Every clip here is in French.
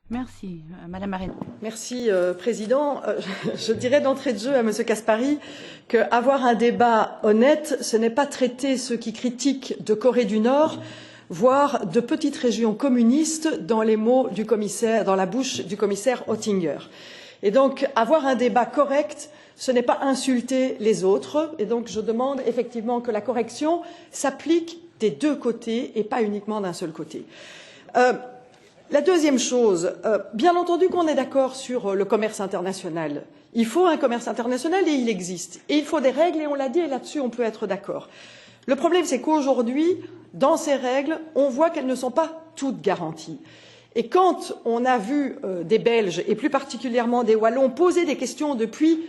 Merci, Madame Arena. Merci, Président. Je dirais d'entrée de jeu à Monsieur Caspary qu'avoir un débat honnête, ce n'est pas traiter ceux qui critiquent de Corée du Nord, voire de petites régions communistes dans les mots du commissaire, dans la bouche du commissaire Oettinger. Et donc, avoir un débat correct, ce n'est pas insulter les autres. Et donc, je demande effectivement que la correction s'applique des deux côtés et pas uniquement d'un seul côté. La deuxième chose, bien entendu qu'on est d'accord sur le commerce international. Il faut un commerce international et il existe. Et il faut des règles et on l'a dit et là-dessus on peut être d'accord. Le problème c'est qu'aujourd'hui, dans ces règles, on voit qu'elles ne sont pas toutes garanties. Et quand on a vu des Belges et plus particulièrement des Wallons poser des questions depuis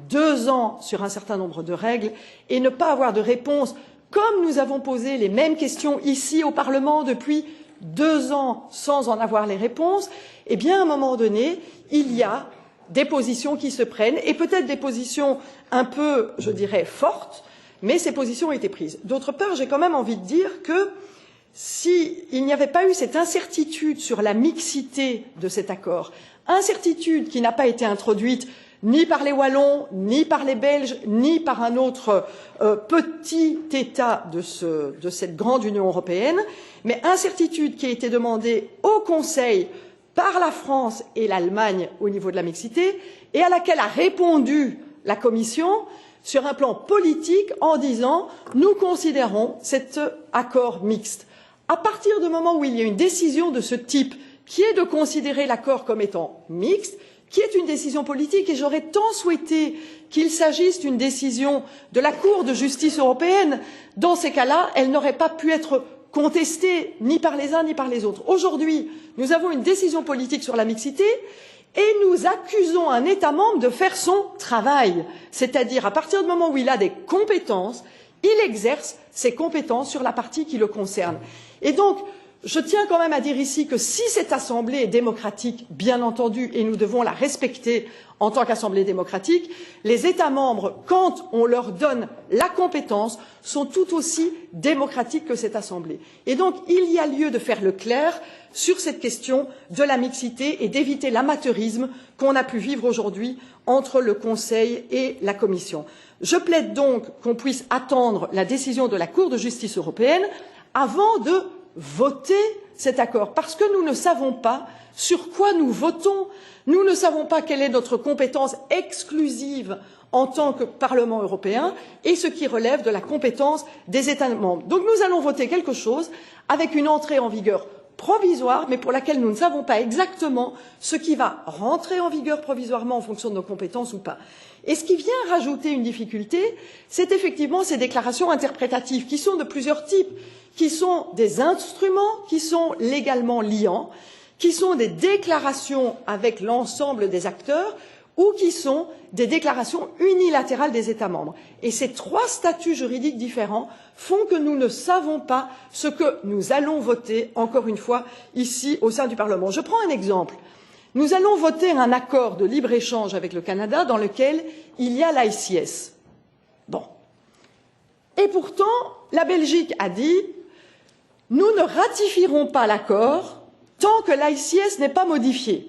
2 ans sur un certain nombre de règles et ne pas avoir de réponse, comme nous avons posé les mêmes questions ici au Parlement depuis 2 ans sans en avoir les réponses, eh bien, à un moment donné, il y a des positions qui se prennent, et peut-être des positions un peu, je dirais, fortes, mais ces positions ont été prises. D'autre part, j'ai quand même envie de dire que s'il n'y avait pas eu cette incertitude sur la mixité de cet accord, incertitude qui n'a pas été introduite ni par les Wallons, ni par les Belges, ni par un autre petit État de cette grande Union européenne, mais incertitude qui a été demandée au Conseil par la France et l'Allemagne au niveau de la mixité, et à laquelle a répondu la Commission sur un plan politique en disant « nous considérons cet accord mixte ». À partir du moment où il y a une décision de ce type, qui est de considérer l'accord comme étant mixte, qui est une décision politique, et j'aurais tant souhaité qu'il s'agisse d'une décision de la Cour de justice européenne. Dans ces cas-là, elle n'aurait pas pu être contestée ni par les uns ni par les autres. Aujourd'hui, nous avons une décision politique sur la mixité et nous accusons un État membre de faire son travail. C'est-à-dire, à partir du moment où il a des compétences, il exerce ses compétences sur la partie qui le concerne. Et donc, je tiens quand même à dire ici que si cette Assemblée est démocratique, bien entendu, et nous devons la respecter en tant qu'Assemblée démocratique, les États membres, quand on leur donne la compétence, sont tout aussi démocratiques que cette Assemblée. Et donc, il y a lieu de faire le clair sur cette question de la mixité et d'éviter l'amateurisme qu'on a pu vivre aujourd'hui entre le Conseil et la Commission. Je plaide donc qu'on puisse attendre la décision de la Cour de justice européenne avant de voter cet accord, parce que nous ne savons pas sur quoi nous votons, nous ne savons pas quelle est notre compétence exclusive en tant que Parlement européen et ce qui relève de la compétence des États membres. Donc nous allons voter quelque chose avec une entrée en vigueur provisoire, mais pour laquelle nous ne savons pas exactement ce qui va rentrer en vigueur provisoirement en fonction de nos compétences ou pas. Et ce qui vient rajouter une difficulté, c'est effectivement ces déclarations interprétatives qui sont de plusieurs types, qui sont des instruments qui sont légalement liants, qui sont des déclarations avec l'ensemble des acteurs ou qui sont des déclarations unilatérales des États membres. Et ces 3 statuts juridiques différents font que nous ne savons pas ce que nous allons voter, encore une fois, ici au sein du Parlement. Je prends un exemple. Nous allons voter un accord de libre-échange avec le Canada dans lequel il y a l'ICS. Bon. Et pourtant, la Belgique a dit « Nous ne ratifierons pas l'accord tant que l'ICS n'est pas modifié ».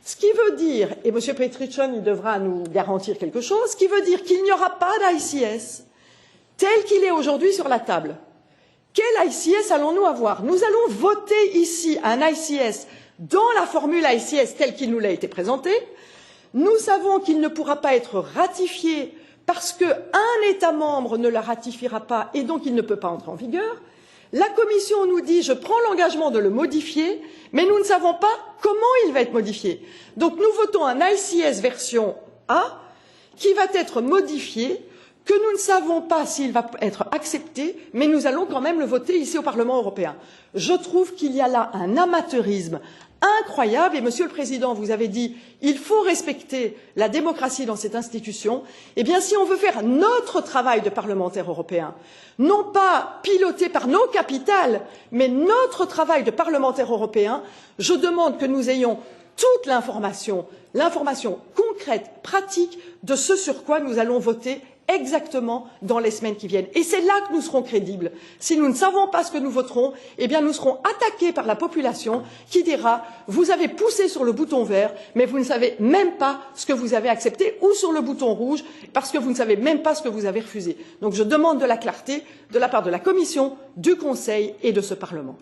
Ce qui veut dire, et M. Petrichon il devra nous garantir quelque chose, ce qui veut dire qu'il n'y aura pas d'ICS tel qu'il est aujourd'hui sur la table. Quel ICS allons-nous avoir? Nous allons voter ici un ICS dans la formule ICS telle qu'il nous a été présenté. Nous savons qu'il ne pourra pas être ratifié parce qu'un État membre ne le ratifiera pas et donc il ne peut pas entrer en vigueur. La Commission nous dit « je prends l'engagement de le modifier », mais nous ne savons pas comment il va être modifié. Donc nous votons un ICS version A qui va être modifié, que nous ne savons pas s'il va être accepté, mais nous allons quand même le voter ici au Parlement européen. Je trouve qu'il y a là un amateurisme incroyable, et Monsieur le Président, vous avez dit il faut respecter la démocratie dans cette institution. Eh bien, si on veut faire notre travail de parlementaire européen, non pas piloté par nos capitales, mais notre travail de parlementaire européen, je demande que nous ayons toute l'information concrète, pratique de ce sur quoi nous allons voter exactement dans les semaines qui viennent. Et c'est là que nous serons crédibles. Si nous ne savons pas ce que nous voterons, eh bien nous serons attaqués par la population qui dira « Vous avez poussé sur le bouton vert, mais vous ne savez même pas ce que vous avez accepté, ou sur le bouton rouge, parce que vous ne savez même pas ce que vous avez refusé. » Donc je demande de la clarté de la part de la Commission, du Conseil et de ce Parlement.